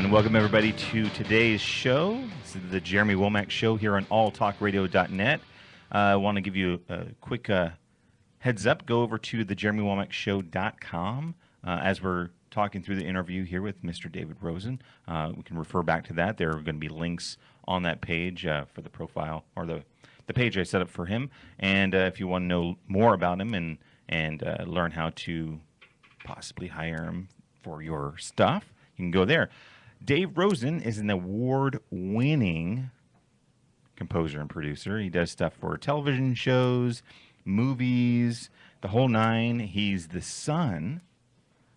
And welcome everybody to today's show. This is the Jeremy Womack Show here on alltalkradio.net. I want to give you a quick heads up. Go over to thejeremywomackshow.com as we're talking through the interview here with Mr. David Rosen. We can refer back to that. There are going to be links on that page for the profile or the page I set up for him. And if you want to know more about him and learn how to possibly hire him for your stuff, you can go there. Dave Rosen is an award-winning composer and producer. He does stuff for television shows, movies, the whole nine. He's the son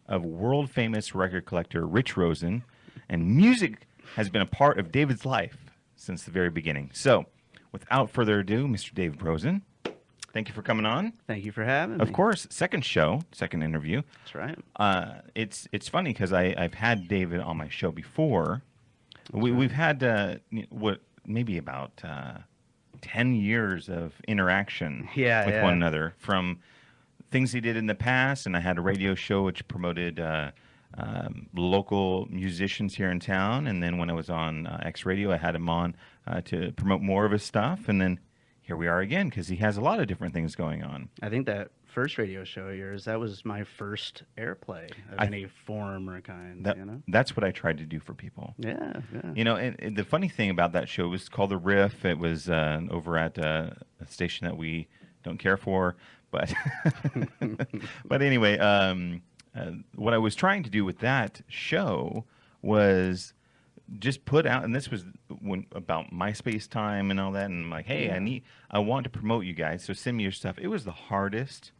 of world-famous record collector Rich Rosen, and music has been a part of David's life since the very beginning. So, without further ado, Mr. David Rosen, thank you for coming on. Thank you for having me. Of course, second interview. That's right. It's funny because I've had David on my show before. We've had maybe about 10 years of interaction with one another, from things he did in the past, and I had a radio show which promoted local musicians here in town, and then when I was on X Radio, I had him on to promote more of his stuff, and then here we are again because he has a lot of different things going on. I think that first radio show of yours, that was my first airplay of any form or kind. That's what I tried to do for people. Yeah. You know, and the funny thing about that show was called The Riff. It was over at a station that we don't care for, but but anyway, what I was trying to do with that show was just put out, and this was about MySpace time and all that, and I'm like, hey, I want to promote you guys, so send me your stuff. It was the hardest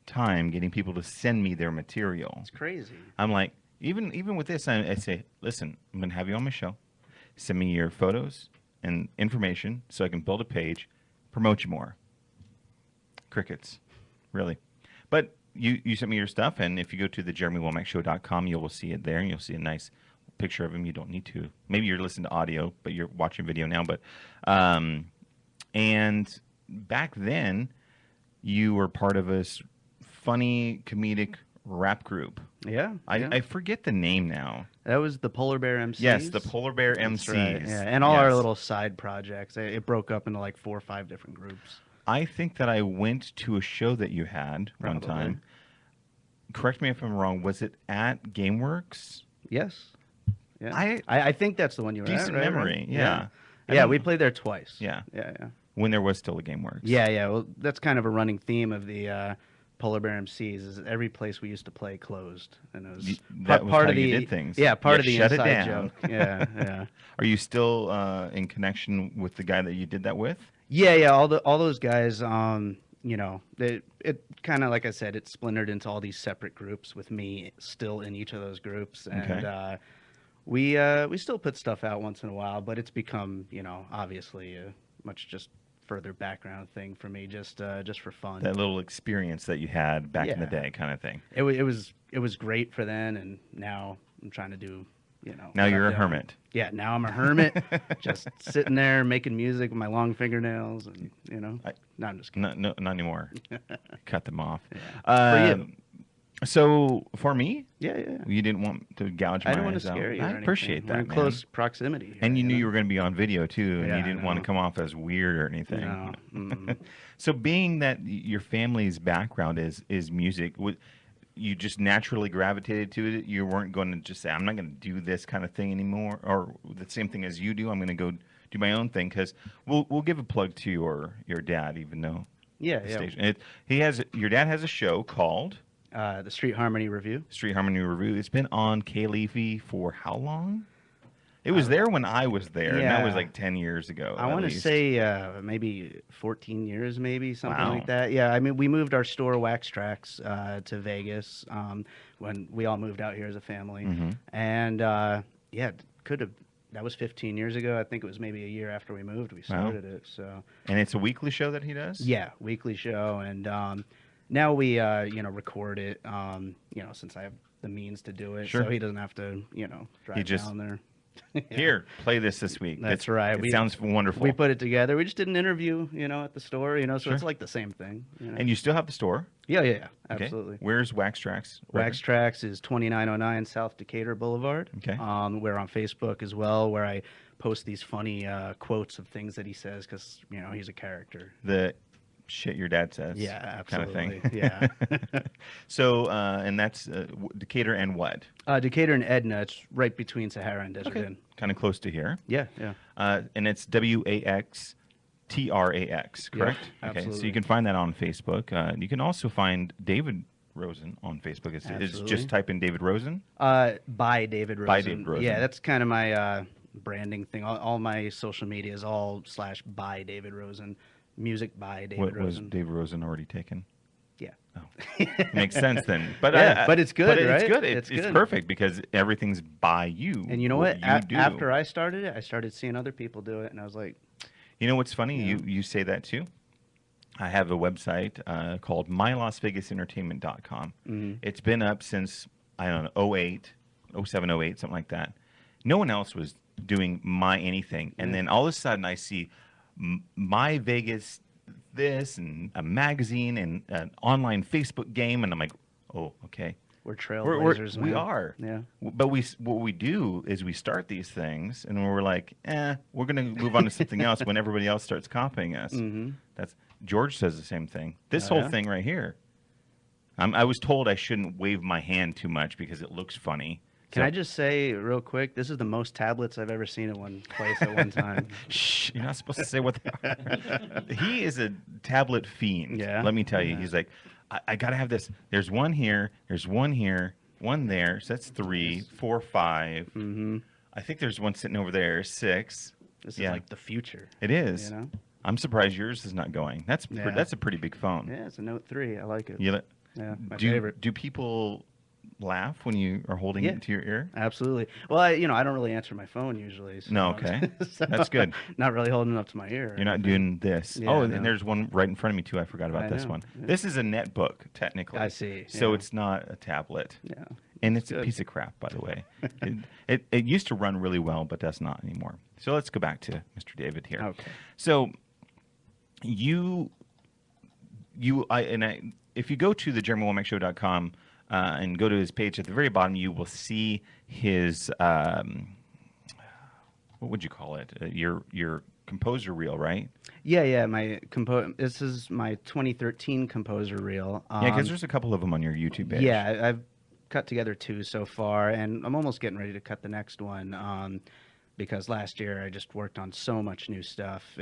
time getting people to send me their material. It's crazy. I'm like, even with this, I say, listen, I'm going to have you on my show. Send me your photos and information so I can build a page, promote you more. Crickets, really. But you sent me your stuff, and if you go to thejeremywomackshow.com, you will see it there, and you'll see a nice picture of him. You don't need to. Maybe you're listening to audio, but you're watching video now. But and back then, you were part of a funny comedic rap group. Yeah. I forget the name now. That was the Polar Bear MCs. Yes, the Polar Bear MCs. Right. Yeah, and all our little side projects. It broke up into like 4 or 5 different groups. I think that I went to a show that you had one time. Correct me if I'm wrong. Was it at GameWorks? Yes. Yeah. I think that's the one you were decent at, right? memory. Yeah. Yeah, we played there twice. Yeah. Yeah. When there was still a GameWorks. Yeah. Well, that's kind of a running theme of the Polar Bear MCs. Is every place we used to play closed, and it was that was part how of the you did things. Yeah, part of the shut inside it down. joke. Yeah. Are you still in connection with the guy that you did that with? Yeah. All those guys. You know, it kind of, like I said, it splintered into all these separate groups with me still in each of those groups, and we still put stuff out once in a while, but it's become, obviously a much just further background thing for me, just for fun. That little experience that you had back in the day, kind of thing. It was great for then, and now I'm trying to do. Now you're a hermit. Yeah, now I'm a hermit, just sitting there making music with my long fingernails, and no, I'm just kidding. Not anymore. Cut them off. Yeah. For you. So for me, yeah, you didn't want to gouge my eyes out. I didn't want to scare you. I appreciate that, We're in close proximity here, and you knew you were going to be on video too, and yeah, you didn't want to come off as weird or anything. No. So being that your family's background is music, you just naturally gravitated to it. You weren't going to just say, I'm not going to do this kind of thing anymore, or the same thing as you do. I'm going to go do my own thing, because we'll give a plug to your dad, even though station. Your dad has a show called the Street Harmony Review. Street Harmony Review. It's been on K-Leafy for how long? It was there when I was there, and that was like 10 years ago. I want to say maybe 14 years, maybe, something like that. Yeah, I mean, we moved our store, Wax Tracks, to Vegas when we all moved out here as a family. Mm-hmm. And, that was 15 years ago. I think it was maybe a year after we moved we started it. So. And it's a weekly show that he does? Yeah, weekly show. And now we, record it, since I have the means to do it. Sure. So he doesn't have to, drive down there. Yeah. Here, play this week. That's right. It sounds wonderful. We put it together. We just did an interview, at the store, so Sure. it's like the same thing. And you still have the store? Yeah, Okay. absolutely. Where's Wax Tracks? Wax Tracks is 2909 South Decatur Boulevard. Okay. We're on Facebook as well, where I post these funny quotes of things that he says because he's a character. The shit your dad says. Yeah, absolutely. Kind of thing. Yeah. So, and that's Decatur and what? Decatur and Edna. It's right between Sahara and Desert Inn. Kind of close to here. Yeah. And it's WAXTRAX, correct? Yeah, okay. So absolutely. you can find that on Facebook. You can also find David Rosen on Facebook. It's just type in David Rosen. By David Rosen. By David Rosen. Yeah, that's kind of my branding thing. All my social media is all / by David Rosen. Music by David Rosen. Was David Rosen already taken? Yeah. Oh. Makes sense then. But but it's good, but right? It's good. It's It's good. perfect because everything's by you. And you know what? You do. After I started it, I started seeing other people do it, and I was like, You know what's funny? You say that too. I have a website called mylasvegasentertainment.com. Mm-hmm. It's been up since, I don't know, 08, 07, 08, something like that. No one else was doing my anything. And then all of a sudden I see My Vegas this and a magazine and an online Facebook game. And I'm like, oh, okay. we're trailblazers, We man. are. Yeah. But what we do is we start these things and we're like, we're going to move on to something else when everybody else starts copying us. Mm-hmm. George says the same thing. This Oh, whole yeah? thing right here. I was told I shouldn't wave my hand too much because it looks funny. Can I just say real quick, this is the most tablets I've ever seen in one place at one time. Shh, you're not supposed to say what they are. He is a tablet fiend. Yeah? Let me tell you. Yeah. He's like, I got to have this. There's one here. There's one here. One there. So that's 3, 4, 5. Mm-hmm. I think there's one sitting over there. 6. This is like the future. It is. You know? I'm surprised yours is not going. That's Yeah. that's a pretty big phone. Yeah, it's a Note 3. I like it. Yeah. My favorite. Do people laugh when you are holding it to your ear? Absolutely. Well, I don't really answer my phone usually. So No, okay. That's good. Not really holding it up to my ear. You're not doing this. Yeah, oh, no. and there's one right in front of me too. I forgot about I this know, one. yeah. This is a netbook, technically. I see. So yeah. it's not a tablet. Yeah. And it's a good. piece of crap, by the way. it used to run really well, but that's not anymore. So let's go back to Mr. David here. Okay. So if you go to the JeremyWomackShow.com and go to his page at the very bottom, you will see his what would you call it? Your composer reel, right? Yeah. This is my 2013 composer reel. Yeah, because there's a couple of them on your YouTube page. Yeah, I've cut together 2 so far, and I'm almost getting ready to cut the next one because last year I just worked on so much new stuff.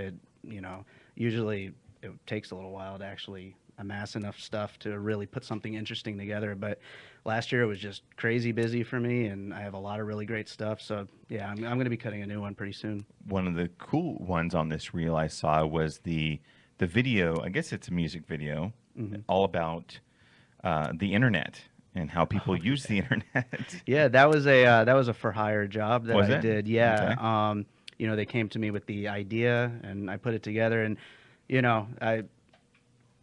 Usually it takes a little while to actually amass enough stuff to really put something interesting together, but last year it was just crazy busy for me, and I have a lot of really great stuff. So yeah, I'm going to be cutting a new one pretty soon. One of the cool ones on this reel I saw was the video. I guess it's a music video, all about the internet and how people use the internet. Yeah, that was a for hire job that Was I it? did. Yeah. Okay. They came to me with the idea and I put it together, and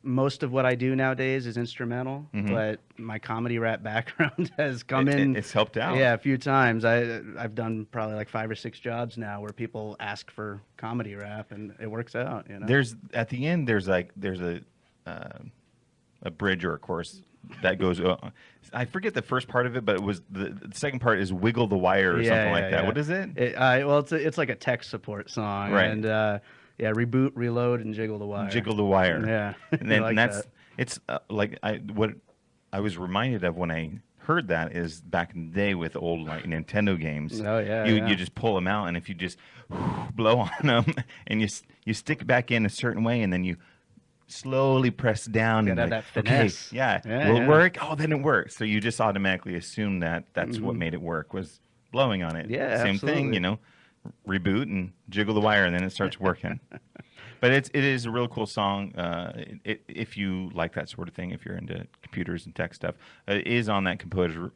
most of what I do nowadays is instrumental, but my comedy rap background has come in. It's helped out. Yeah, a few times. I've done probably like 5 or 6 jobs now where people ask for comedy rap, and it works out. There's at the end there's a bridge or a chorus that goes. I forget the first part of it, but it was the second part is "Wiggle the Wire" or something like that. Yeah. What is it? It's like a tech support song, Right. And reboot, reload, and jiggle the wire. Jiggle the wire. Yeah, and then I like and that's that. it's what I was reminded of when I heard that is back in the day with old like Nintendo games. Oh yeah, you just pull them out, and if you just blow on them and you stick it back in a certain way, and then you slowly press down and Gotta have like, that finesse. okay, yeah, Yeah, will it yeah. work? Oh, then it works. So you just automatically assume that that's what made it work was blowing on it. Yeah, same thing, absolutely. reboot and jiggle the wire, and then it starts working. But it is a real cool song. If you like that sort of thing, if you're into computers and tech stuff, it is on that composer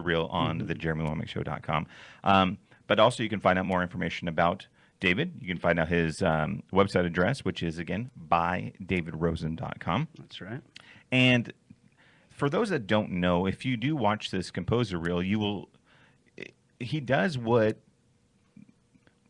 reel on the JeremyWomackShow.com. But also you can find out more information about David. You can find out his website address, which is again bydavidrosen.com. That's right. And for those that don't know, if you do watch this composer reel, he does what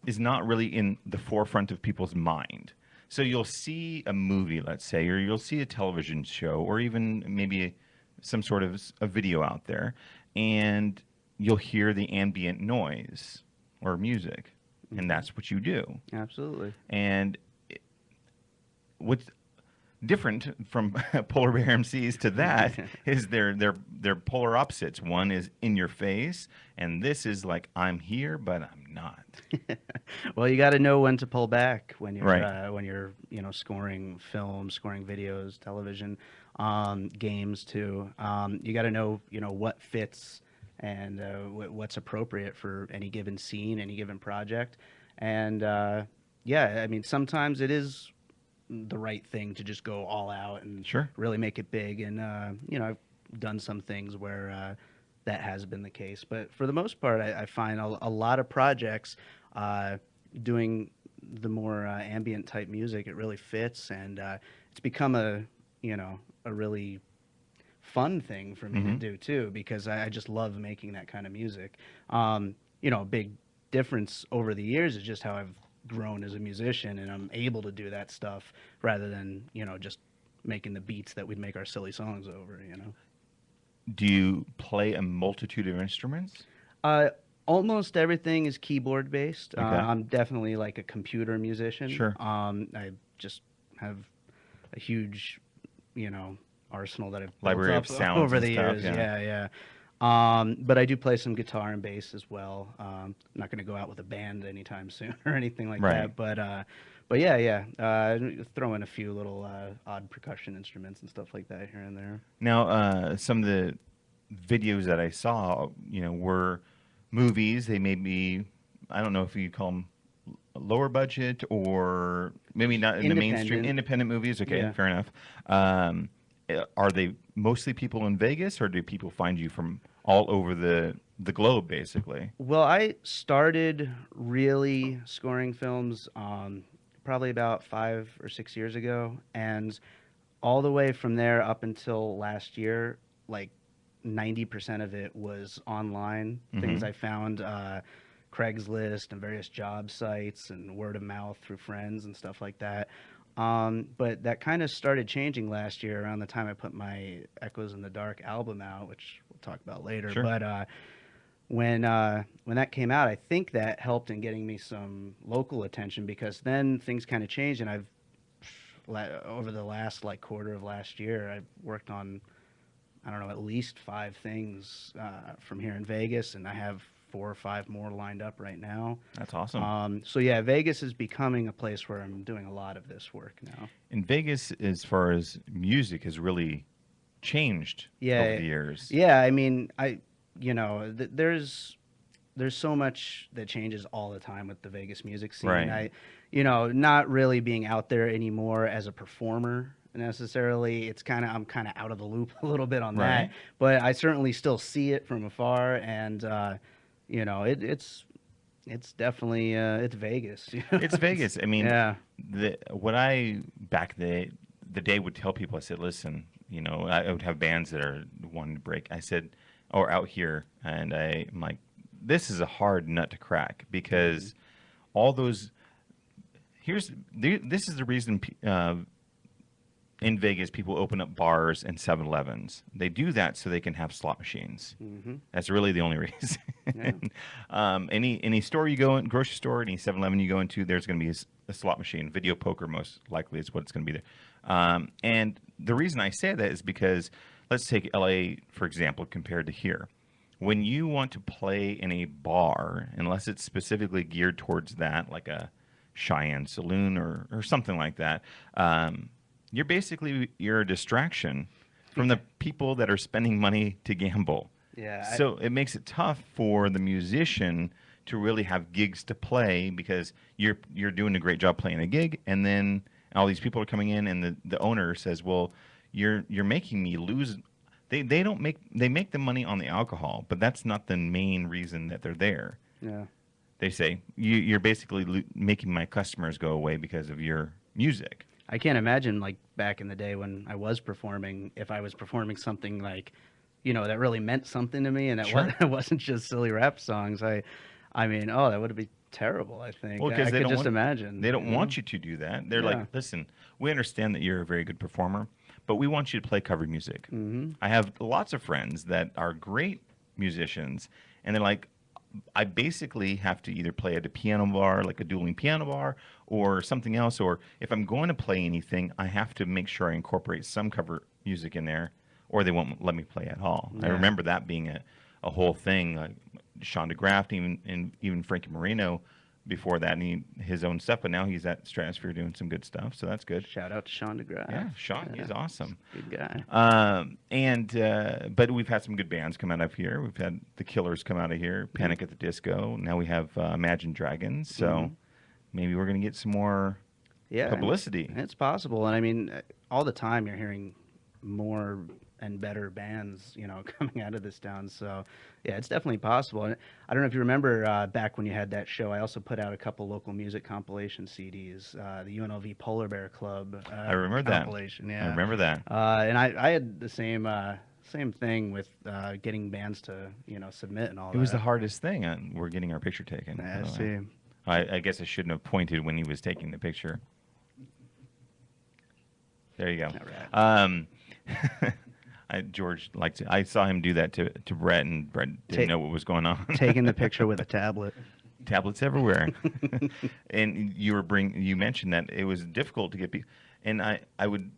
is not really in the forefront of people's mind. So you'll see a movie, let's say, or you'll see a television show, or even maybe some sort of a video out there, and you'll hear the ambient noise or music, and Hmm. that's what you do. Absolutely. And what's different from polar bear MCs to that is they're polar opposites. One is in your face, and this is like I'm here, but I'm not. Well, you got to know when to pull back Right. when you're scoring films, scoring videos, television, games too. You got to know what fits and what's appropriate for any given scene, any given project, and yeah, I mean sometimes it is the right thing to just go all out and Sure. really make it big. And I've done some things where that has been the case, but for the most part, I find a lot of projects uh, doing the more ambient type music. It really fits, and it's become a really fun thing for me to Hmm. do too because I just love making that kind of music. A big difference over the years is just how I've grown as a musician and I'm able to do that stuff rather than just making the beats that we'd make our silly songs over. Do you play a multitude of instruments? Uh, Almost everything is keyboard based. Okay. I'm definitely like a computer musician. Sure. I just have a huge, you know, arsenal that I've built Library up of sounds over and the stuff. years. Yeah. Yeah, yeah. But I do play some guitar and bass as well. I'm not going to go out with a band anytime soon or anything like Right. that. But yeah, yeah. Throw in a few little odd percussion instruments and stuff like that here and there. Now, some of the videos that I saw, were movies. They may be, I don't know if you call them lower budget or maybe not in the mainstream Independent. independent movies. Okay, Yeah. fair enough. Are they mostly people in Vegas, or do people find you from all over the globe, basically? Well, I started really scoring films probably about 5 or 6 years ago, and all the way from there up until last year, like 90% of it was online. Hmm. Things I found, Craigslist and various job sites, and word of mouth through friends and stuff like that. But that kind of started changing last year around the time I put my Echoes in the Dark album out, which we'll talk about later. Sure. But when that came out, I think that helped in getting me some local attention because then things kind of changed, and over the last like quarter of last year, I've worked on I don't know at least 5 things from here in Vegas, and I have 4 or 5 more lined up right now. That's awesome. So yeah, Vegas is becoming a place where I'm doing a lot of this work now. In Vegas, as far as music has really changed over Yeah, the years. yeah. I mean, there's so much that changes all the time with the Vegas music scene. Right. Not really being out there anymore as a performer necessarily. I'm kind of out of the loop a little bit on that, Right. but I certainly still see it from afar, and it's definitely it's Vegas. It's Vegas. I mean, Yeah. what I back the day would tell people, I said, listen, I would have bands that are wanting to break. I said, or out here, and I'm like, this is a hard nut to crack because all those. This is the reason in Vegas people open up bars and 7-Elevens. They do that so they can have slot machines. Hmm. That's really the only reason. Yeah. Any store you go in, grocery store, any 7-Eleven you go into, there's going to be a slot machine. Video poker most likely is what it's going to be there. And the reason I say that is because let's take LA for example compared to here. When you want to play in a bar, unless it's specifically geared towards that, like a Cheyenne Saloon or something like that, you're a distraction from the people that are spending money to gamble. Yeah. So it makes it tough for the musician to really have gigs to play because you're doing a great job playing a gig, and then all these people are coming in, and the owner says, "Well, you're making me lose." They make the money on the alcohol, but that's not the main reason that they're there. Yeah. They say you're basically making my customers go away because of your music. I can't imagine like back in the day when I was performing, if I was performing something like, that really meant something to me and that Sure. wasn't just silly rap songs. I mean, oh, that would be terrible. I think Well, because I they could don't just want imagine. they don't want you to do that. They're like, Yeah. listen, we understand that you're a very good performer, but we want you to play cover music. Mm-hmm. I have lots of friends that are great musicians, and they're like, I basically have to either play at a piano bar, like a dueling piano bar, or something else. Or if I'm going to play anything, I have to make sure I incorporate some cover music in there, or they won't let me play at all. I Yeah. remember that being a whole thing. Like Sean DeGraft, even Frankie Moreno before that, and his own stuff. But now he's at Stratosphere doing some good stuff, so that's good. Shout out to Sean DeGraff. Yeah, Sean, he's awesome. Good guy. But we've had some good bands come out of here. We've had the Killers come out of here, Panic at the Disco. Now we have Imagine Dragons. So maybe we're gonna get some more publicity. It's possible, and I mean, all the time you're hearing more and better bands, coming out of this town. So, yeah, it's definitely possible. And I don't know if you remember back when you had that show, I also put out a couple local music compilation CDs, the UNLV Polar Bear Club. I remember that compilation. Yeah, I remember that. And I had the same thing with getting bands to submit and all that. It was the hardest thing. We're getting our picture taken. I see. I guess I shouldn't have pointed when he was taking the picture. There you go. All right. George liked it. I saw him do that to Brett, and Brett didn't know what was going on. Taking the picture with a tablet. Tablets everywhere. And you mentioned that it was difficult to get people. And I would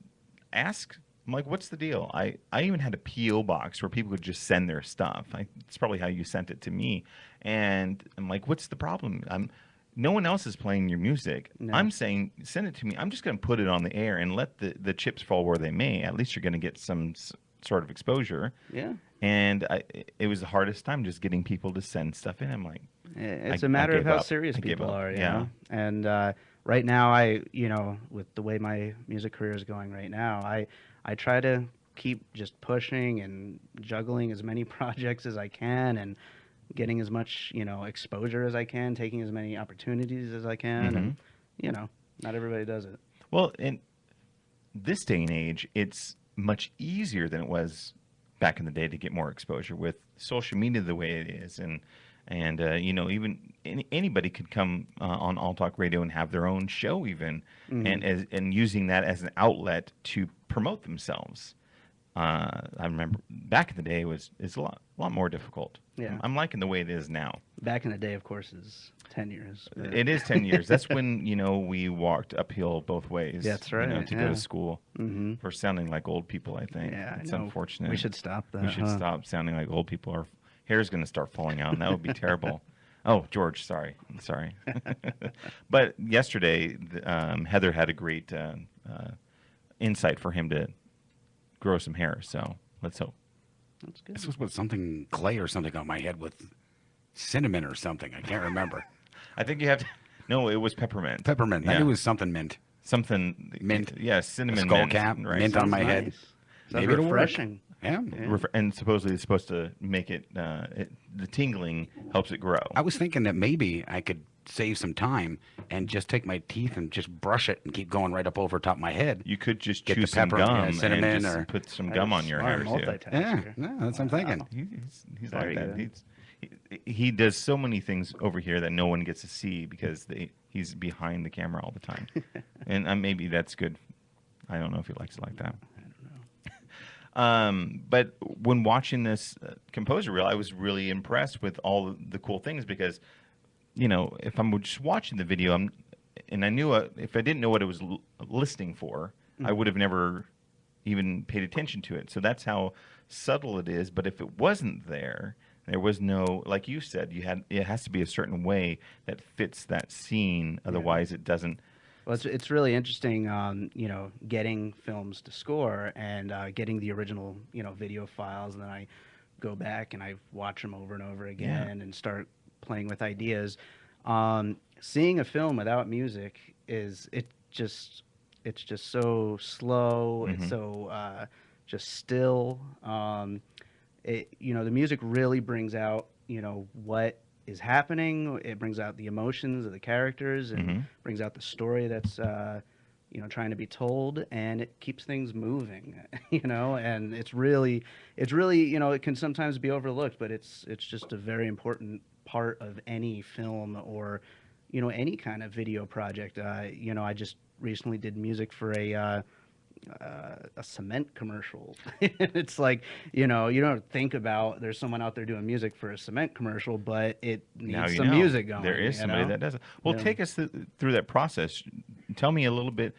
ask, I'm like, what's the deal? I even had a P.O. box where people could just send their stuff. It's probably how you sent it to me. And I'm like, what's the problem? No one else is playing your music. No. I'm saying, send it to me. I'm just going to put it on the air and let the chips fall where they may. At least you're going to get some sort of exposure. Yeah. And it was the hardest time just getting people to send stuff in. I'm like, it's a matter of how serious people are. You know? And right now, with the way my music career is going right now, I try to keep just pushing and juggling as many projects as I can and getting as much, exposure as I can, taking as many opportunities as I can. And, not everybody does it. Well, in this day and age, it's much easier than it was back in the day to get more exposure with social media the way it is. And even anybody could come on All Talk Radio and have their own show even, and using that as an outlet to promote themselves. I remember back in the day it's a lot more difficult. Yeah. I'm liking the way it is now. Back in the day, of course, is 10 years. It is 10 years. That's when, we walked uphill both ways. That's right. To go to school. We're sounding like old people, I think. Yeah, it's unfortunate. We should stop that. We should stop sounding like old people. Our hair's going to start falling out, and that would be terrible. Oh, George, sorry. But yesterday, Heather had a great insight for him to grow some hair, so let's hope. That's good. This was with something, clay or something on my head with cinnamon or something. I can't remember. I think you have to. No, it was peppermint. Peppermint. Yeah. I knew it was something mint. Something mint. Yeah, cinnamon. A skull mint, cap, right? mint on my head. Maybe it'll refreshing. Yeah. And supposedly it's supposed to make it, the tingling helps it grow. I was thinking that maybe I could save some time and just take my teeth and just brush it and keep going right up over top my head. You could just Get chew the some pepper, gum cinnamon, and just or put some gum on your hair too. Yeah, that's what I'm thinking. He's like that. He does so many things over here that no one gets to see because he's behind the camera all the time. And maybe that's good. I don't know if he likes it like that. But when watching this composer reel, I was really impressed with all the cool things because, if I'm just watching the video, and I knew if I didn't know what it was listening for, I would have never even paid attention to it. So that's how subtle it is. But if it wasn't there was no, like you said, it has to be a certain way that fits that scene. Otherwise, it doesn't. Well, it's really interesting, getting films to score and getting the original, video files, and then I go back and I watch them over and over again and start playing with ideas. Seeing a film without music it's just so slow. It's so just still. The music really brings out, what is happening. It brings out the emotions of the characters and brings out the story that's trying to be told, and it keeps things moving. And it's really it can sometimes be overlooked, but it's just a very important part of any film or any kind of video project. I just recently did music for a cement commercial. It's like, you don't think about there's someone out there doing music for a cement commercial, but it Now needs you some know music going. there is somebody that does it. Well, Yeah. take us through that process. Tell me a little bit.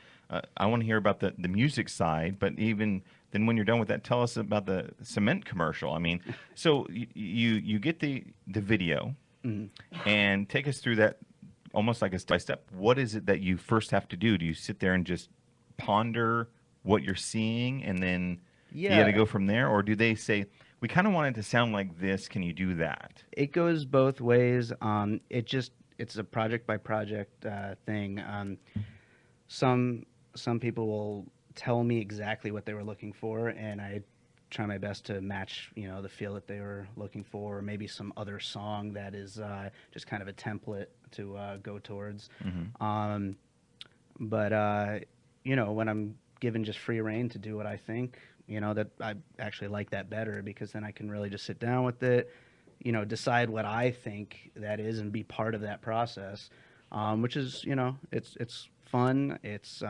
I want to hear about the music side, but even then, when you're done with that, tell us about the cement commercial. I mean, so you get the video, and take us through that almost like a step by step. What is it that you first have to do? Do you sit there and just ponder what you're seeing, and then you got to go from there, or do they say, we kind of want it to sound like this, can you do that? It goes both ways. It's a project by project thing. Some people will tell me exactly what they were looking for, and I try my best to match, the feel that they were looking for, or maybe some other song that is just kind of a template to go towards. But when I'm given just free reign to do what I think, that I actually like that better, because then I can really just sit down with it, decide what I think that is and be part of that process, which is, it's fun. It's,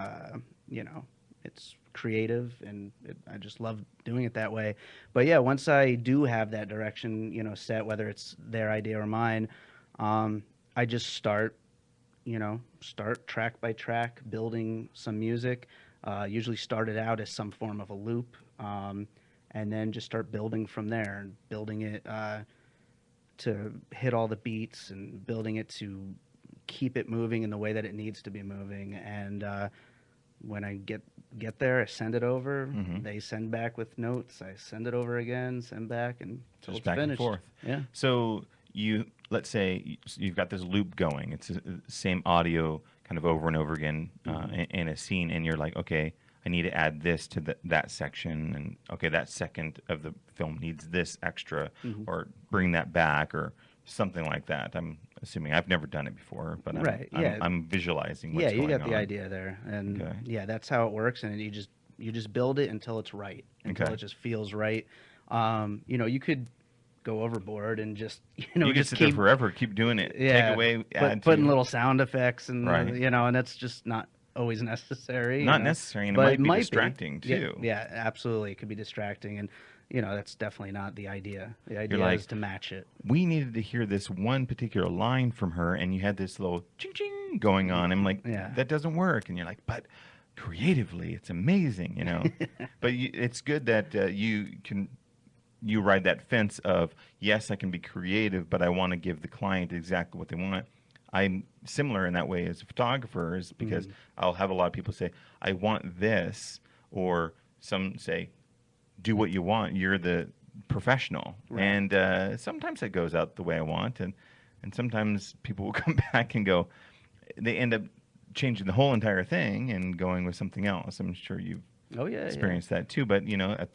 it's creative, and I just love doing it that way. But yeah, once I do have that direction, set, whether it's their idea or mine, I just start track by track, building some music. Usually started out as some form of a loop, and then just start building from there, and building it to hit all the beats, and building it to keep it moving in the way that it needs to be moving. And when I get there, I send it over. They send back with notes. I send it over again, send back, and until Just it's back finished. and forth. Yeah. So let's say you've got this loop going. It's the same audio kind of over and over again in a scene, and you're like, okay, I need to add this to that section, and okay, that second of the film needs this extra, or bring that back, or something like that. I'm assuming. I've never done it before, but I'm visualizing what's going on. Yeah, you got the idea there, and that's how it works. And you just build it until it's right, until it just feels right. You could go overboard and just you just sit there forever, keep doing it. Yeah, take away, add putting to. little sound effects, and Right. and that's just not always necessary. Not necessary, and but it might be distracting too. Yeah, absolutely, it could be distracting, and that's definitely not the idea. The idea like, is to match it. We needed to hear this one particular line from her, and you had this little ching ching going on. I'm like, that doesn't work, and you're like, but creatively, it's amazing, But it's good that you ride that fence of, yes, I can be creative, but I want to give the client exactly what they want. I'm similar in that way as a photographer, is because I'll have a lot of people say, I want this, or some say, do what you want. You're the professional. Right. And sometimes it goes out the way I want, and sometimes people will come back and go, they end up changing the whole entire thing and going with something else. I'm sure you've experienced that too. But at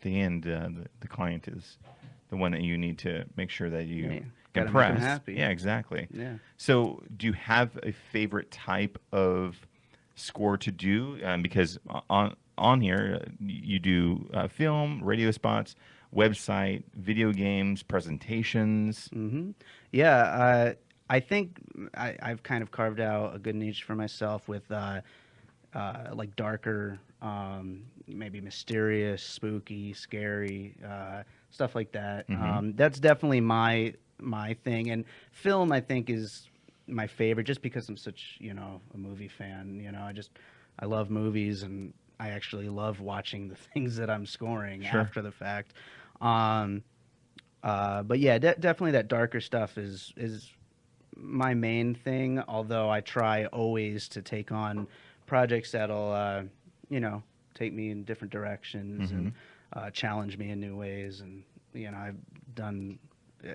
the end, the client is the one that you need to make sure that you impress. Make them happy. Yeah, exactly. Yeah. So, do you have a favorite type of score to do? Because on here, you do film, radio spots, website, video games, presentations. Yeah, I think I've kind of carved out a good niche for myself with like darker, maybe mysterious, spooky, scary stuff like that. That's definitely my thing. And film, I think, is my favorite, just because I'm such a movie fan. I love movies, and I actually love watching the things that I'm scoring after the fact. But yeah, definitely that darker stuff is my main thing. Although I try always to take on projects that'll take me in different directions and challenge me in new ways. And I've done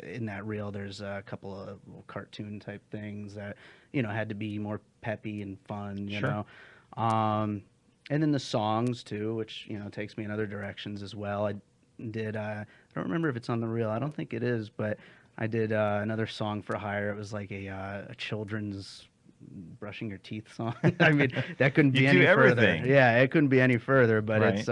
in that reel. There's a couple of little cartoon type things that had to be more peppy and fun. You know. And then the songs too, which takes me in other directions as well. I did. I don't remember if it's on the reel. I don't think it is, but I did another song for hire. It was like a children's brushing your teeth song. I mean, that couldn't be any further. Yeah, it couldn't be any further. But it's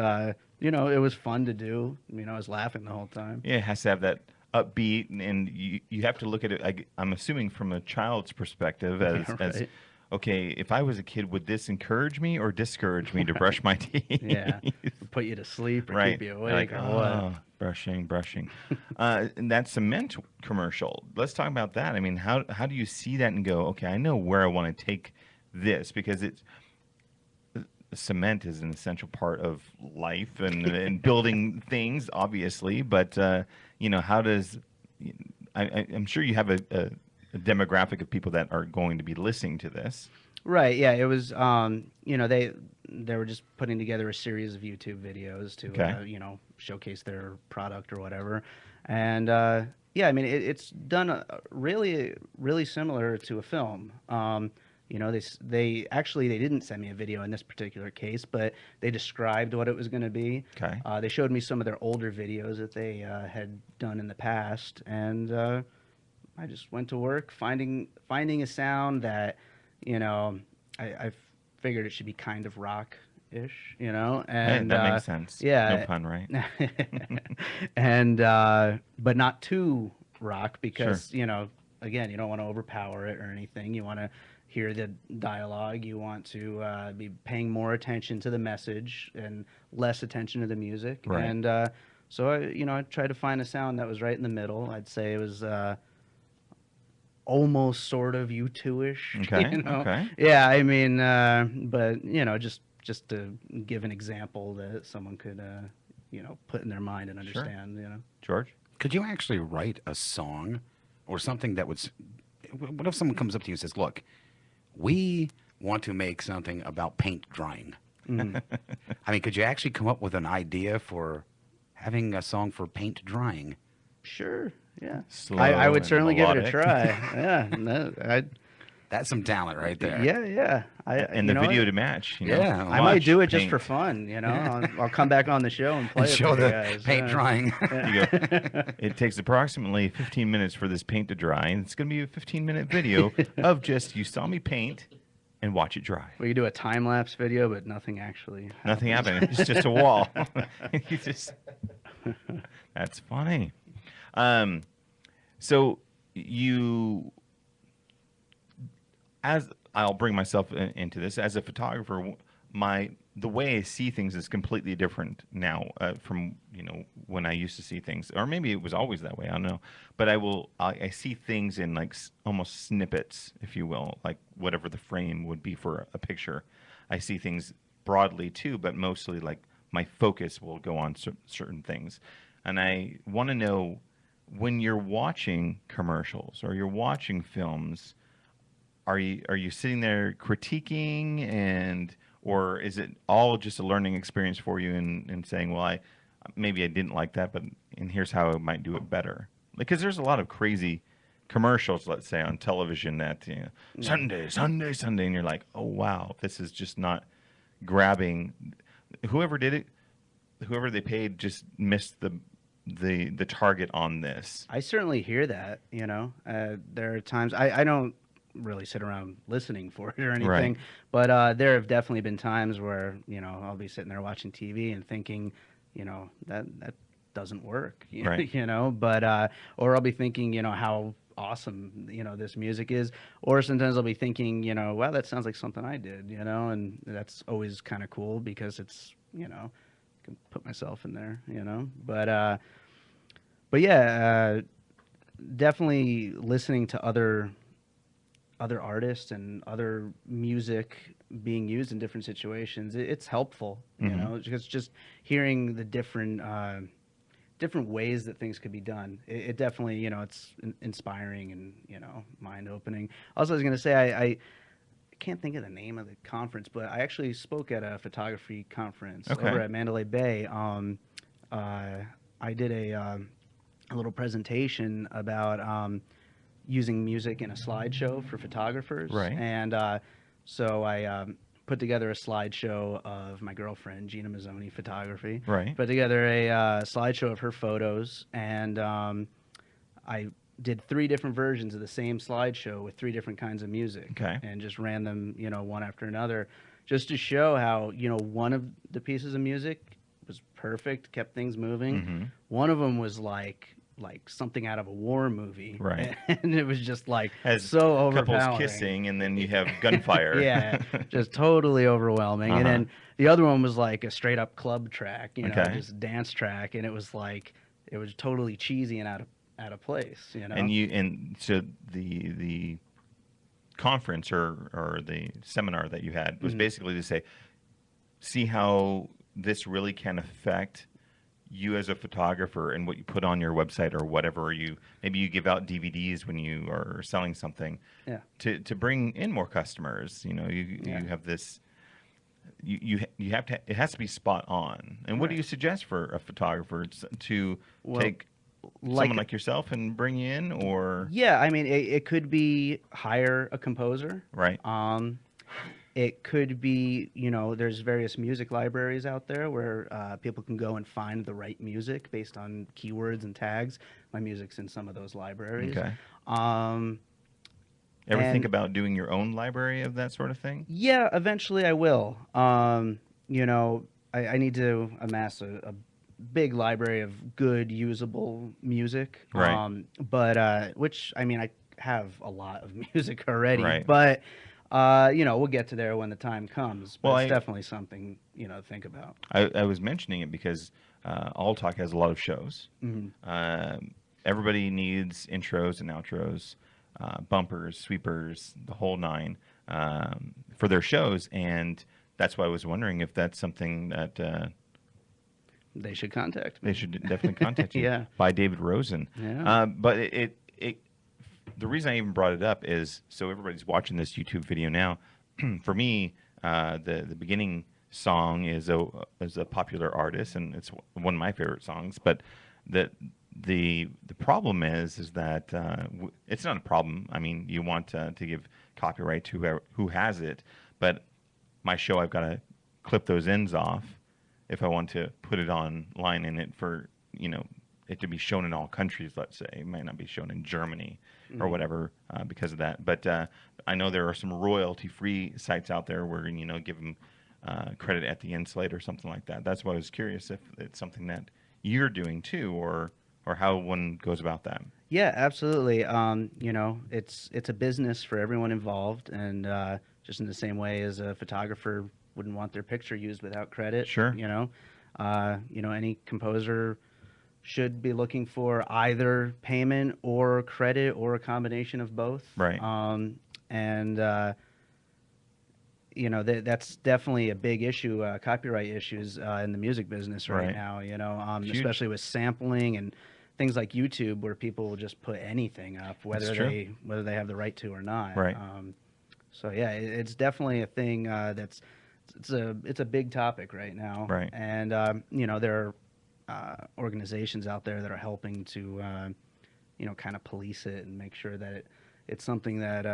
it was fun to do. I was laughing the whole time. Yeah, it has to have that upbeat, and you have to look at it. I'm assuming from a child's perspective, as Yeah, as right. okay, if I was a kid, would this encourage me or discourage me to brush my teeth? Yeah. Put you to sleep or Right. keep you Like, awake or what. oh, brushing, brushing. And that cement commercial. Let's talk about that. I mean, how do you see that and go, okay, I know where I want to take this, because it's cement is an essential part of life and building things, obviously. But how does I'm sure you have a demographic of people that are going to be listening to this. Right. Yeah. It was. They were just putting together a series of YouTube videos to Okay. showcase their product or whatever, and yeah, I mean it's done really really similar to a film. They actually they didn't send me a video in this particular case, but they described what it was going to be. Okay. They showed me some of their older videos that they had done in the past, and I just went to work finding a sound that, you know, I figured it should be kind of rock-ish, Hey, and that makes sense. No yeah, pun, right? and but not too rock Sure. because again, you don't want to overpower it or anything. You want to hear the dialogue. You want to be paying more attention to the message and less attention to the music. Right. And so I tried to find a sound that was right in the middle. I'd say it was almost sort of U2-ish. Okay. Okay. Yeah, I mean, but just to give an example that someone could put in their mind and Sure. understand. George? Could you actually write a song or something that would? What if someone comes up to you and says, "Look, we want to make something about paint drying." Mhm. I mean, could you actually come up with an idea for having a song for paint drying? Sure, yeah. Slow I would and certainly give it a melodic. try. Yeah, no, That's some talent right there. yeah. And the video to match. Yeah, I might watch, do it just paint. for fun. I'll come back on the show and play And it show for you the guys. paint yeah. drying. You go, it takes approximately 15 minutes for this paint to dry, and it's going to be a 15-minute video of just you saw me paint and watch it dry. We could do a time lapse video, but nothing actually. Nothing happened. It's just a wall. You just that's funny. So you, as I'll bring myself into this as a photographer, the way I see things is completely different now from when I used to see things, or maybe it was always that way. I don't know, but I see things in like almost snippets, if you will, like whatever the frame would be for a picture. I see things broadly too, but mostly like my focus will go on certain things, and I want to know when you're watching commercials or you're watching films. Are you sitting there critiquing or is it all just a learning experience for you and saying, well, maybe I didn't like that, and here's how I might do it better? Because there's a lot of crazy commercials, let's say, on television that Sunday, Sunday, Sunday, and you're like, oh wow, this is just not grabbing. Whoever did it, whoever they paid, just missed the target on this. I certainly hear that. There are times I don't really sit around listening for it or anything, Right. but there have definitely been times where I'll be sitting there watching TV and thinking, that doesn't work, Right. but or I'll be thinking, how awesome this music is, or sometimes I'll be thinking, wow, that sounds like something I did, and that's always kind of cool because it's I can put myself in there, but yeah, definitely listening to other artists and other music being used in different situations, it's helpful, because just hearing the different ways that things could be done, it definitely, it's inspiring and, mind opening. Also, I was going to say, I can't think of the name of the conference, but I actually spoke at a photography conference Okay. over at Mandalay Bay. I did a little presentation about using music in a slideshow for photographers. Right. And so I put together a slideshow of my girlfriend, Gina Mazzoni Photography. Right. Put together a slideshow of her photos, and I did 3 different versions of the same slideshow with 3 different kinds of music. Okay. And just ran them, one after another, just to show how, one of the pieces of music was perfect, kept things moving. Mm-hmm. One of them was like like something out of a war movie, Right. and it was just like As so couples overpowering. kissing, and then you have gunfire. Yeah, just totally overwhelming. And Uh-huh. then the other one was like a straight up club track, Okay. just dance track, and it was like it was totally cheesy and out of place, And so the conference or the seminar that you had was Mhm. basically to say, see how this really can affect you as a photographer and what you put on your website or whatever. Maybe you give out DVDs when you are selling something Yeah, to bring in more customers. yeah. You have this. You have to. It has to be spot on. And what do Right. you suggest for a photographer to Well, take someone like like yourself and bring you in, or yeah, I mean, it could be hire a composer. right? It could be, there's various music libraries out there where people can go and find the right music based on keywords and tags. My music's in some of those libraries. Okay. Um, Ever think and about doing your own library of that sort of thing? yeah, eventually I will. I need to amass a big library of good, usable music. Right. But which, I mean, I have a lot of music already, Right. but we'll get to there when the time comes. But Well, it's definitely something, to think about. I was mentioning it because All Talk has a lot of shows. Hmm. Everybody needs intros and outros, bumpers, sweepers, the whole nine for their shows, and that's why I was wondering if that's something that They should contact they me. should definitely contact you. Yeah. By David Rosen. Yeah. But the reason I even brought it up is so everybody's watching this YouTube video now. For me, the beginning song is a popular artist, and it's one of my favorite songs. But the problem is that it's not a problem. I mean, you want to give copyright to who has it, but my show, I've got to clip those ends off if I want to put it online in it for it to be shown in all countries. Let's say it might not be shown in Germany or whatever because of that. But I know there are some royalty-free sites out there where give them credit at the end slate or something like that. That's why I was curious if it's something that you're doing too, or how one goes about that. Yeah, absolutely. It's a business for everyone involved, and just in the same way as a photographer wouldn't want their picture used without credit. Sure. Any composer should be looking for either payment or credit or a combination of both. Right. And that's definitely a big issue, copyright issues in the music business right Right. now. Huge. Especially with sampling and things like YouTube, where people will just put anything up, whether true. they have the right to or not. Right. So yeah, it's definitely a thing that's it's a big topic right now. Right. And there are organizations out there that are helping to kind of police it and make sure that it's something that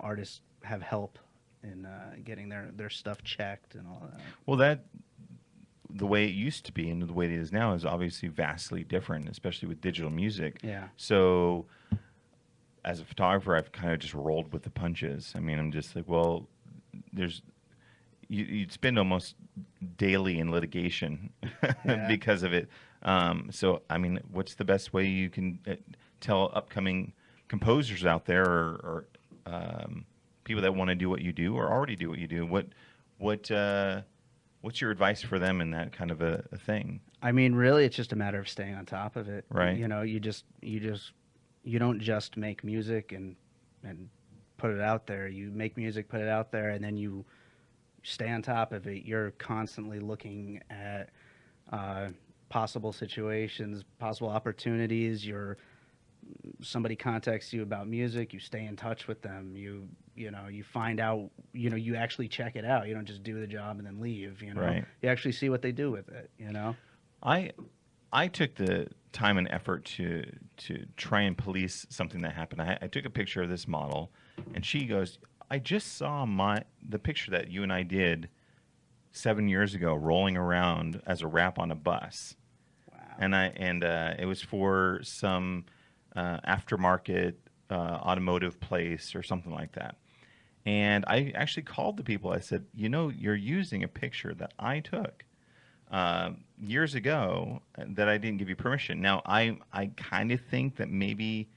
artists have help in getting their stuff checked and all that. Well, the way it used to be and the way it is now is obviously vastly different, especially with digital music. Yeah. So, as a photographer, I've kind of just rolled with the punches. I mean, I'm just like, well, you'd spend almost daily in litigation Yeah. because of it. So, I mean, what's the best way you can tell upcoming composers out there or people that want to do what you do or already do what you do? What's your advice for them in that kind of a thing? I mean, really, it's just a matter of staying on top of it. Right. You don't just make music and put it out there. You make music, put it out there, and then you stay on top of it. You're constantly looking at possible situations, possible opportunities. Somebody contacts you about music, you stay in touch with them. You find out. You actually check it out. You don't just do the job and then leave. Right. You actually see what they do with it. I took the time and effort to try and police something that happened. I took a picture of this model, and she goes, "I just saw the picture that you and I did 7 years ago, rolling around as a wrap on a bus." Wow. And it was for some aftermarket automotive place or something like that. And I actually called the people. I said, you're using a picture that I took years ago that I didn't give you permission. Now, I kind of think that maybe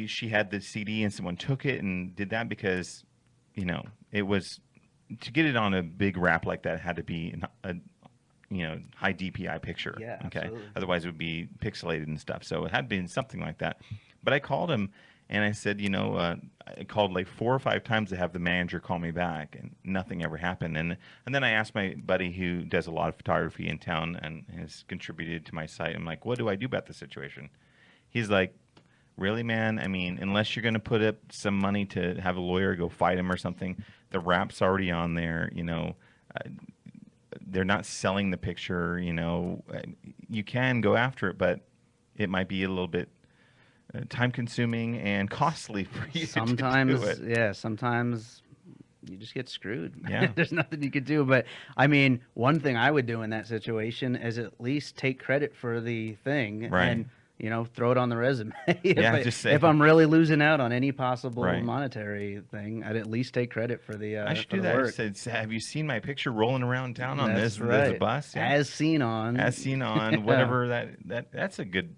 she had the CD and someone took it and did that because, it was to get it on a big wrap like that had to be a high DPI picture. Yeah, okay. absolutely. Otherwise, it would be pixelated and stuff. So it had been something like that. But I called him and I said, I called like 4 or 5 times to have the manager call me back, and nothing ever happened. And then I asked my buddy who does a lot of photography in town and has contributed to my site. I'm like, what do I do about the situation? He's like, really, man? I mean, unless you're going to put up some money to have a lawyer go fight him or something, the wrap's already on there. They're not selling the picture. You can go after it, but it might be a little bit time-consuming and costly for you Sometimes, to do it. yeah, sometimes you just get screwed. Yeah. There's nothing you could do. But I mean, one thing I would do in that situation is at least take credit for the thing, Right. and throw it on the resume. Yeah, just say- if I'm really losing out on any possible Right. monetary thing, I'd at least take credit for the I should for do the that. I work. said, have you seen my picture rolling around town on That's this right. bus? Yeah. As seen on. As seen on Yeah. whatever that's a good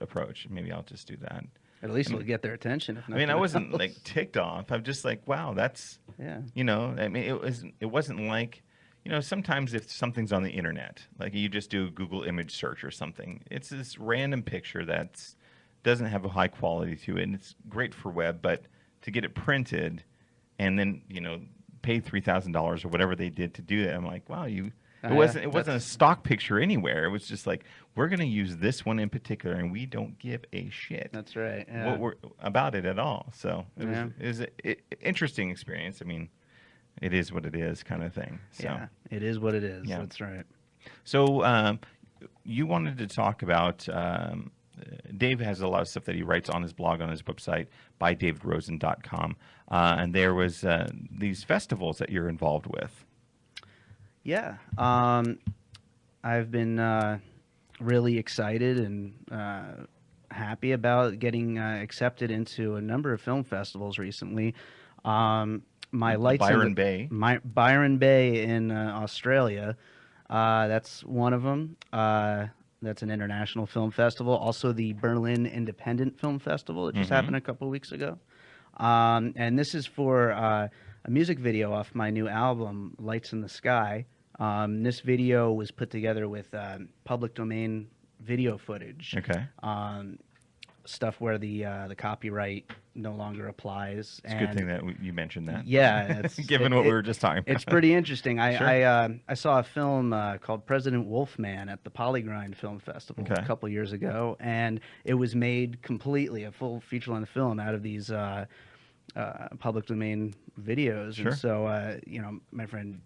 approach. Maybe I'll just do that. At least it'll get their attention. If I mean, I nothing wasn't else. like ticked off. I'm just like, wow, that's Yeah. I mean, it wasn't like, sometimes if something's on the internet, like you just do a Google image search or something, it's this random picture that's doesn't have a high quality to it, and it's great for web, but to get it printed and then, pay $3,000 or whatever they did to do that, I'm like, wow, it wasn't a stock picture anywhere. It was just like, we're going to use this one in particular, and we don't give a shit. That's right. Yeah. What we're about it at all. So Yeah. it was an interesting experience. I mean, it is what it is, kind of thing. So, Yeah. It is what it is. Yeah. That's right. so you wanted to talk about. Dave has a lot of stuff that he writes on his blog on his website, bydavidrosen.com, and there was these festivals that you're involved with. Yeah. I've been really excited and happy about getting accepted into a number of film festivals recently. My Byron Bay. Byron Bay in Australia. That's one of them. That's an international film festival. Also, the Berlin Independent Film Festival that just happened a couple of weeks ago. And this is for a music video off my new album, Lights in the Sky. This video was put together with public domain video footage. Okay. Stuff where the copyright no longer applies. It's a good thing that you mentioned that. Yeah, Given what we were just talking about. It's pretty interesting. Sure. I saw a film called President Wolfman at the Polygrind Film Festival Okay. a couple years ago, and it was made completely a full feature-length film out of these public domain videos. Sure. And so, my friend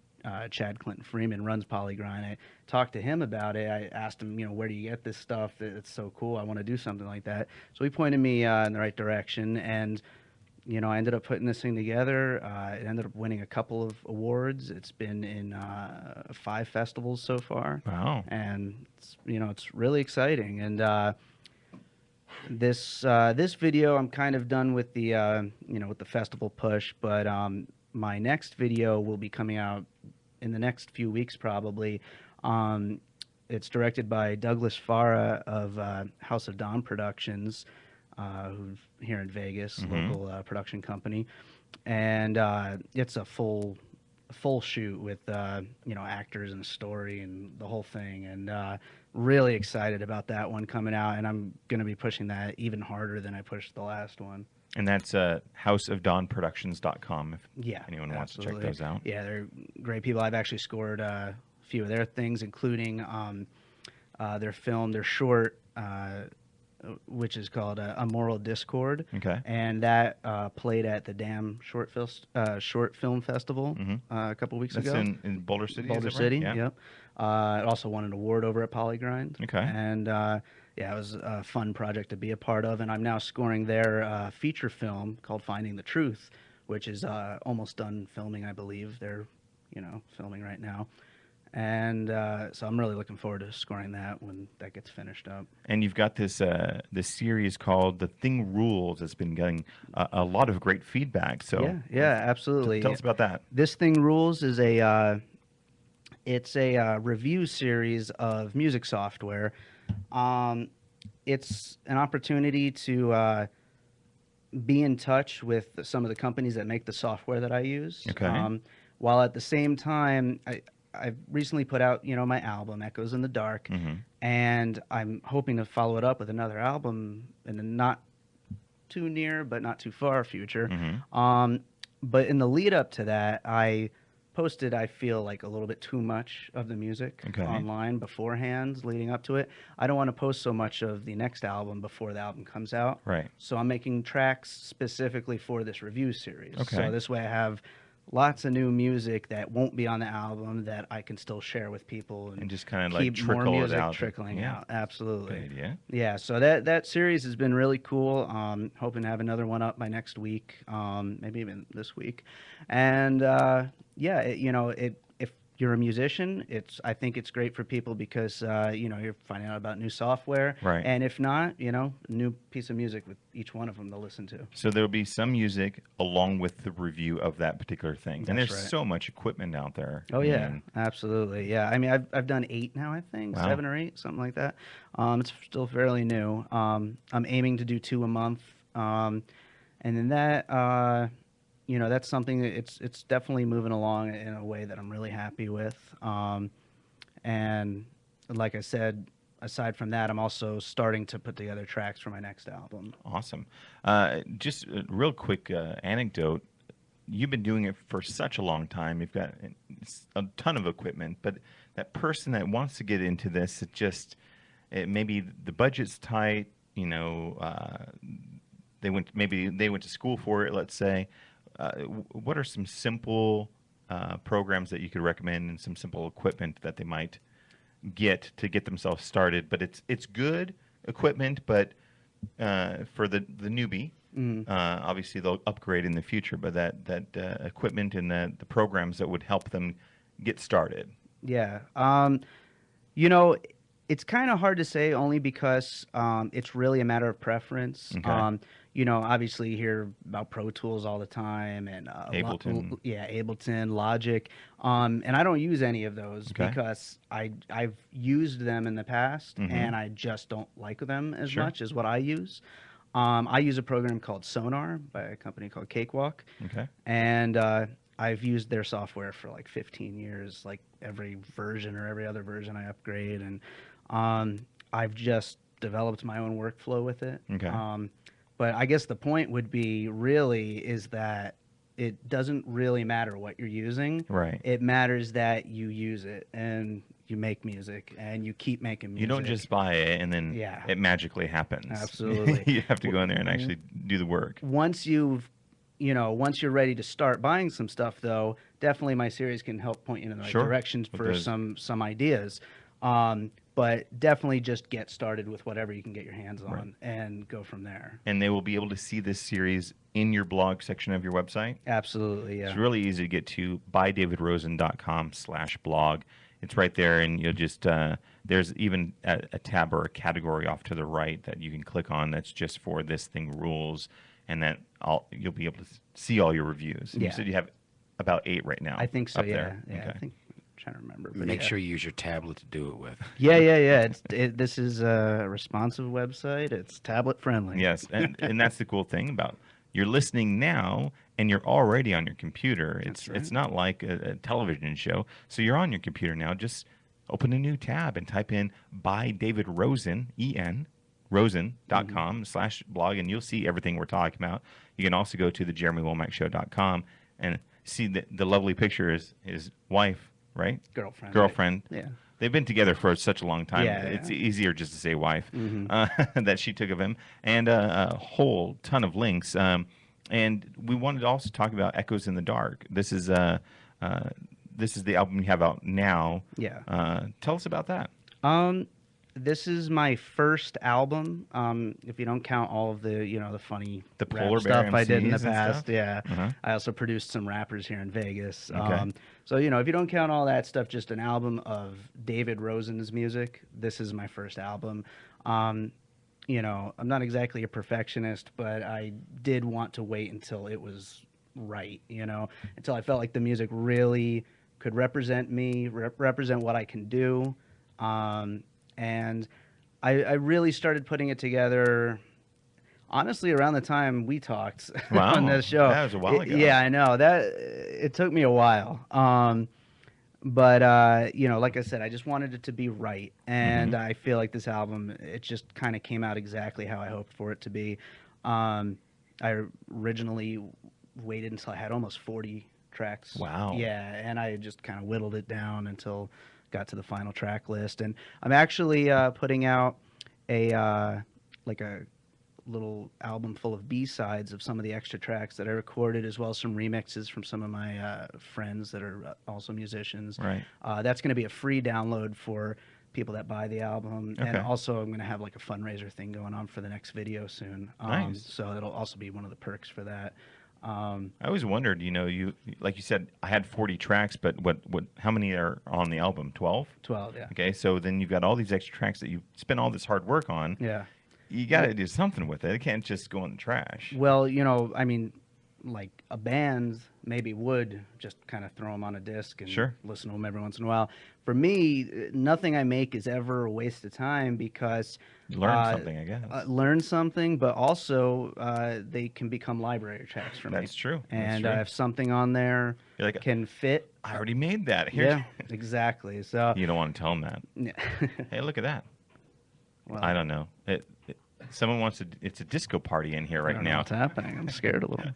Chad Clinton Freeman runs Polygrind. I talked to him about it. I asked him, where do you get this stuff? It's so cool. I want to do something like that. So he pointed me in the right direction, and I ended up putting this thing together. It ended up winning a couple of awards. It's been in 5 festivals so far. Wow. And it's really exciting. And this video, I'm kind of done with the with the festival push, but my next video will be coming out in the next few weeks probably. It's directed by Douglas Farah of House of Dawn Productions, who's here in Vegas, local production company, and it's a full shoot with actors and a story and the whole thing, and really excited about that one coming out, and I'm going to be pushing that even harder than I pushed the last one. And that's houseofdawnproductions.com if Yeah, anyone wants to absolutely. check those out. Yeah, they're great people. I've actually scored a few of their things, including their film, their short, which is called A Moral Discord. Okay. And that played at the Damn Short Film Festival a couple weeks That's ago. in Boulder City, Boulder is that right? City, Yeah. yep. It also won an award over at Polygrind. Okay. And yeah, it was a fun project to be a part of. And I'm now scoring their feature film called Finding the Truth, which is almost done filming, I believe. They're, filming right now. And so I'm really looking forward to scoring that when that gets finished up. And you've got this series called The Thing Rules that's been getting a lot of great feedback. So Yeah, absolutely. Tell us about that. This Thing Rules is a It's a review series of music software. Um, it's an opportunity to be in touch with some of the companies that make the software that I use. Okay. While at the same time, I've recently put out, my album, Echoes in the Dark, Mm-hmm. and I'm hoping to follow it up with another album in the not too near but not too far future. Mm-hmm. But in the lead up to that, I posted, I feel like a little bit too much of the music Okay. online beforehand, leading up to it. I don't want to post so much of the next album before the album comes out. Right. So I'm making tracks specifically for this review series. Okay. So this way I have lots of new music that won't be on the album that I can still share with people And just kind of like keep more trickle it music out. trickling Yeah. out. Absolutely. Good idea. Yeah, so that series has been really cool. Hoping to have another one up by next week, maybe even this week. And yeah, if you're a musician, I think it's great for people because you're finding out about new software. Right. And if not, new piece of music with each one of them to listen to. So there'll be some music along with the review of that particular thing. And That's there's right. so much equipment out there. Oh I yeah, mean, absolutely. Yeah, I mean, I've done 8 now, I think. Wow. 7 or 8, something like that. It's still fairly new. I'm aiming to do 2 a month. And then that, that's something that it's definitely moving along in a way that I'm really happy with. And like I said, aside from that, I'm also starting to put together tracks for my next album. Awesome. Just a real quick anecdote. You've been doing it for such a long time. You've got a ton of equipment, but that person that wants to get into this, maybe the budget's tight. Maybe they went to school for it. Let's say, what are some simple programs that you could recommend, and some simple equipment that they might get to get themselves started? But it's good equipment, but for the newbie. Obviously, they'll upgrade in the future, but that equipment and the programs that would help them get started. Yeah. It's kind of hard to say only because it's really a matter of preference. Okay. Obviously you hear about Pro Tools all the time and Ableton. Ableton, Logic. And I don't use any of those Okay. because I've used them in the past Mhm. and I just don't like them as Sure. much as what I use. I use a program called Sonar by a company called Cakewalk. Okay. And I've used their software for like 15 years, like every version or every other version I upgrade. And I've just developed my own workflow with it. Okay. But I guess the point would be really is that it doesn't really matter what you're using. Right. It matters that you use it and you make music and you keep making music. You don't just buy it and then Yeah. it magically happens. Absolutely. You have to go in there and actually do the work. Once you're ready to start buying some stuff, though, definitely my series can help point you in the right Sure. directions With for those- some ideas. But definitely just get started with whatever you can get your hands on Right. and go from there. And they will be able to see this series in your blog section of your website. Absolutely, yeah. It's really easy to get to, bydavidrosen.com/blog. It's right there, and you'll just there's even a tab or a category off to the right that you can click on that's just for this thing rules, and you'll be able to see all your reviews. And Yeah. You said you have about 8 right now. I think so, up yeah. there. Yeah, Okay. I think I'm trying to remember. But Make yeah. sure you use your tablet to do it with. Yeah. This is a responsive website. It's tablet friendly. Yes, and that's the cool thing about you're listening now, and you're already on your computer. That's right. It's not like a television show. So you're on your computer now. Just open a new tab and type in by David Rosen, rosen.com/blog, and you'll see everything we're talking about. You can also go to the JeremyWomackShow.com and see the lovely picture is his wife, right? Girlfriend. Yeah. They've been together for such a long time. Yeah, It's yeah. easier just to say wife Mhm. that she took of him, and a whole ton of links. And we wanted to also talk about Echoes in the Dark. This is the album you have out now. Yeah. Tell us about that. This is my first album. If you don't count all of the, the funny The rap Polar Bear stuff I did in the MCs and past. stuff? Yeah. Uh-huh. I also produced some rappers here in Vegas. Okay. So, if you don't count all that stuff, just an album of David Rosen's music. This is my first album. I'm not exactly a perfectionist, but I did want to wait until it was right, until I felt like the music really could represent me, represent what I can do. And I really started putting it together, honestly, around the time we talked on Wow, this show. that was a while ago. Yeah, I know that it took me a while. But you know, like I said, I just wanted it to be right, and I feel like this album, it just kind of came out exactly how I hoped for it to be. I originally waited until I had almost 40 tracks. Wow. Yeah, and I just kind of whittled it down until got to the final track list, and I'm actually putting out a like a little album full of B-sides of some of the extra tracks that I recorded, as well as some remixes from some of my friends that are also musicians. Right. That's going to be a free download for people that buy the album. Okay. And also I'm going to have like a fundraiser thing going on for the next video soon. Nice. So it'll also be one of the perks for that. I always wondered, you like you said, I had 40 tracks, but how many are on the album? 12? 12, yeah. Okay, so then you've got all these extra tracks that you spent all this hard work on. Yeah. You got to do something with it. It can't just go in the trash. Well, you know, I mean, like a band maybe would just kind of throw them on a disc and Sure. listen to them every once in a while. For me, nothing I make is ever a waste of time because You learn something, I guess. learn something, but also they can become library tracks for me. That's true. That's And true. if something on there You're like, can fit, I already made that. Here. yeah, exactly. So You don't want to tell them that. yeah. Hey, look at that. Well, I don't know. Someone wants to. It's a disco party in here I right don't know now. what's happening. I'm scared a little.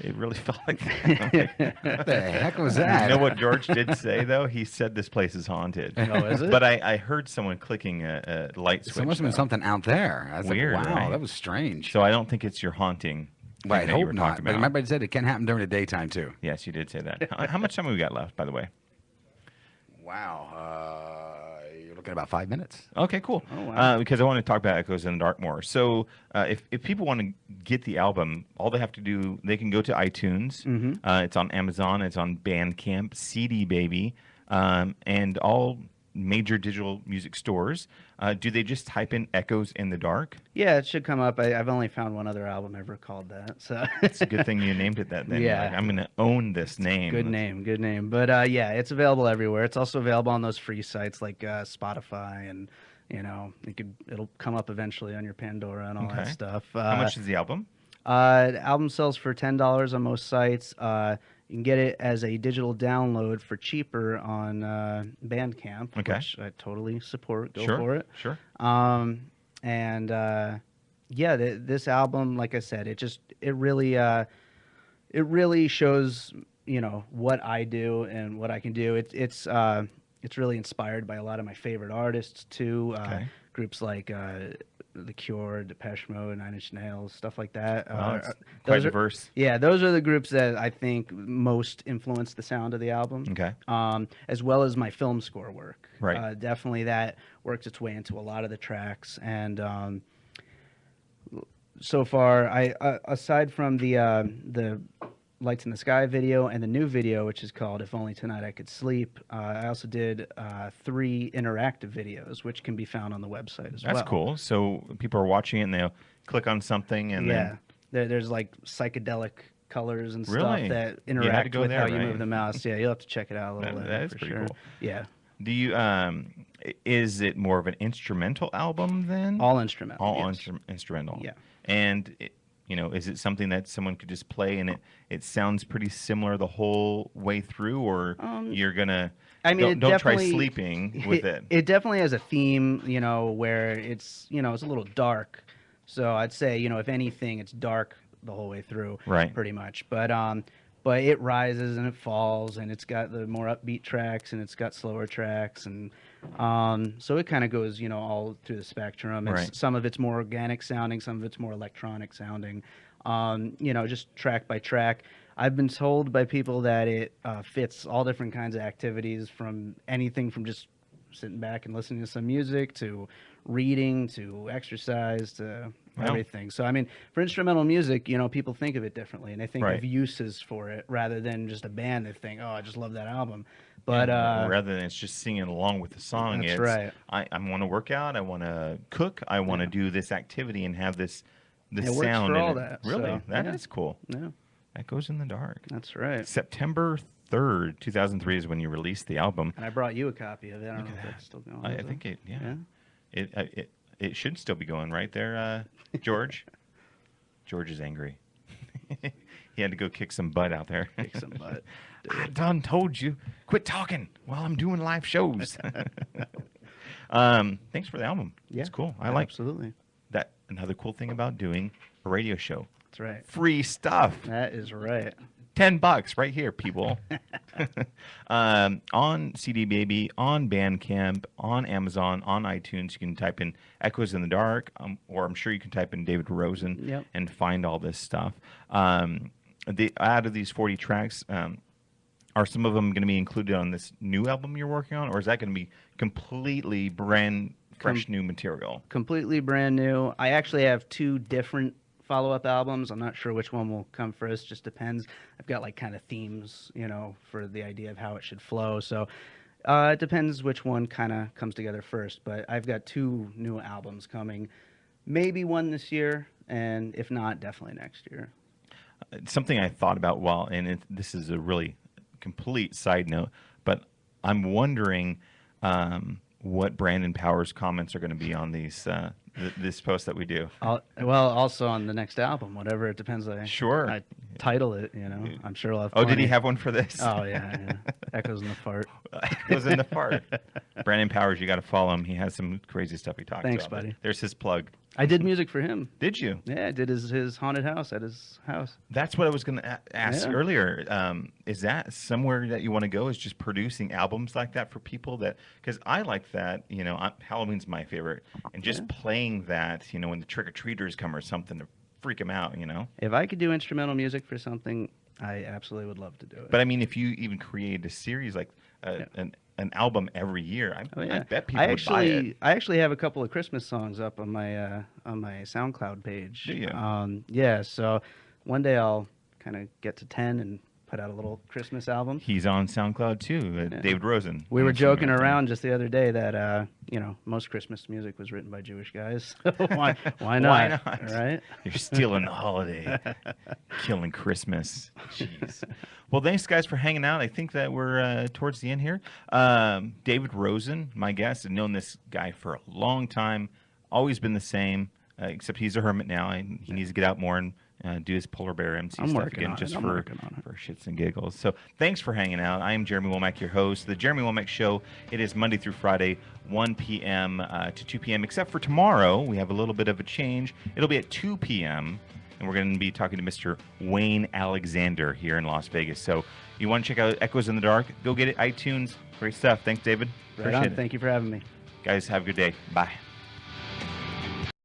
It really felt like that. What the heck was that? You know what George did say though? He said this place is haunted. Oh, is it? But I heard someone clicking a light switch. So it must have been though. something out there. I was Weird, like, wow, right? that was strange. So I don't think it's your haunting. thing Well, I that you hope were not. talking But about. remember I said it can happen during the daytime, too. Yes, you did say that. How much time have we got left, by the way? Wow. You're looking at about 5 minutes. Okay, cool. Oh, wow. Because I want to talk about Echoes in the Dark more. So if people want to get the album, all they have to do, they can go to iTunes. It's on Amazon. It's on Bandcamp, CD Baby, and all major digital music stores. Do they just type in Echoes in the Dark? Yeah, it should come up. I've only found one other album ever called that. So It's a good thing you named it that then. You're Yeah. like, I'm going to own this name. good name. But yeah, it's available everywhere. It's also available on those free sites like Spotify, and it'll come up eventually on your Pandora and all that Okay. stuff. How much is the album? The album sells for $10 on most sites. You can get it as a digital download for cheaper on Bandcamp, Okay. which I totally support. Go Sure. for it. Sure. And yeah, this album, like I said, it really shows what I do and what I can do. It's really inspired by a lot of my favorite artists too. Okay. Groups like The Cure, Depeche Mode, Nine Inch Nails, stuff like that. Wow, it's quite those are- diverse. Yeah, those are the groups that I think most influence the sound of the album. Okay. As well as my film score work. Right. Definitely that works its way into a lot of the tracks. And so far, aside from the Lights in the Sky video and the new video, which is called If Only Tonight I Could Sleep, I also did 3 interactive videos, which can be found on the website as well. That's cool. So people are watching it and they'll click on something and Yeah. then There's like psychedelic colors and Really? stuff that You had to interact go with there, how you right? move the mouse. Yeah, you'll have to check it out a little That- later. that is for pretty sure. cool. Yeah, do you is it more of an instrumental album then? all instrumental. All yes. instrumental. Yeah. And is it something that someone could just play and it sounds pretty similar the whole way through, or you're gonna I mean, don't it try definitely- sleeping with it. It definitely has a theme, where it's a little dark. So I'd say, if anything, it's dark the whole way through, Right. pretty much. But it rises and it falls, and it's got the more upbeat tracks and it's got slower tracks, and so it kind of goes, all through the spectrum. Right. Some of it's more organic sounding, some of it's more electronic sounding, just track by track. I've been told by people that it fits all different kinds of activities, from anything from just sitting back and listening to some music to reading to exercise to Wow. everything. So, I mean, for instrumental music, people think of it differently, and they think Right. of uses for it rather than just a band. They think, oh, I just love that album. But rather than it's just singing along with the song, That's it's right. I want to work out, I want to cook, I want to do this activity and have this It works sound for in all it. that, Really, so, that is yeah. cool. yeah. Echoes in the Dark. That's right. September 3rd, 2003 is when you released the album. And I brought you a copy of it. I don't know if that's still going. I think it, yeah. It should still be going right there, George. George is angry. He had to go kick some butt out there. Kick some butt. I done told you, quit talking while I'm doing live shows. Thanks for the album. Yeah, It's cool. I like absolutely. that. Another cool thing about doing a radio show. That's right. Free stuff. That is right. $10 right here, people. On CD Baby, on Bandcamp, on Amazon, on iTunes, you can type in Echoes in the Dark, or I'm sure you can type in David Rosen and find all this stuff. Out of these 40 tracks, are some of them going to be included on this new album you're working on, or is that going to be completely fresh new material? Completely brand new. I actually have 2 different follow-up albums. I'm not sure which one will come first. Just depends. I've got like kind of themes, for the idea of how it should flow. So it depends which one kind of comes together first. But I've got 2 new albums coming. Maybe one this year, and if not, definitely next year. Something I thought about this is a really complete side note, but I'm wondering what Brandon Powers' comments are going to be on these this post that we do. Also on the next album, whatever. It depends. Sure. I title it. I'm sure I'll have. Oh, did he have one for this? Oh yeah. Echoes in the Fart. Echoes in the Fart. Brandon Powers, you got to follow him. He has some crazy stuff he talks about. Thanks, buddy. There's his plug. I did music for him. Did you? Yeah, I did his haunted house at his house. That's what I was going to ask earlier. Is that somewhere that you want to go? Is just producing albums like that for people because I like that. Halloween's my favorite, and just playing that. When the trick or treaters come or something to freak them out. If I could do instrumental music for something, I absolutely would love to do it. But I mean, if you even create a series like an album every year, I bet people would buy it. I actually have a couple of Christmas songs up on my SoundCloud page. Do you? Yeah. So one day I'll kind of get to 10 and put out a little Christmas album. He's on SoundCloud too, David Rosen. We were joking around just the other day that most Christmas music was written by Jewish guys. Why not? Why not? Right? You're stealing the holiday, killing Christmas. Jeez. Well, thanks guys for hanging out. I think that we're towards the end here. David Rosen, my guest, I've known this guy for a long time. Always been the same, except he's a hermit now. He needs to get out more and do his polar bear MC stuff again, just for shits and giggles. So thanks for hanging out. I am Jeremy Womack, your host. The Jeremy Womack Show, it is Monday through Friday, 1 p.m. To 2 p.m., except for tomorrow. We have a little bit of a change. It'll be at 2 p.m., and we're going to be talking to Mr. Wayne Alexander here in Las Vegas. So you want to check out Echoes in the Dark, go get it, iTunes. Great stuff. Thanks, David. Right on. Thank you for having me. Guys, have a good day. Bye.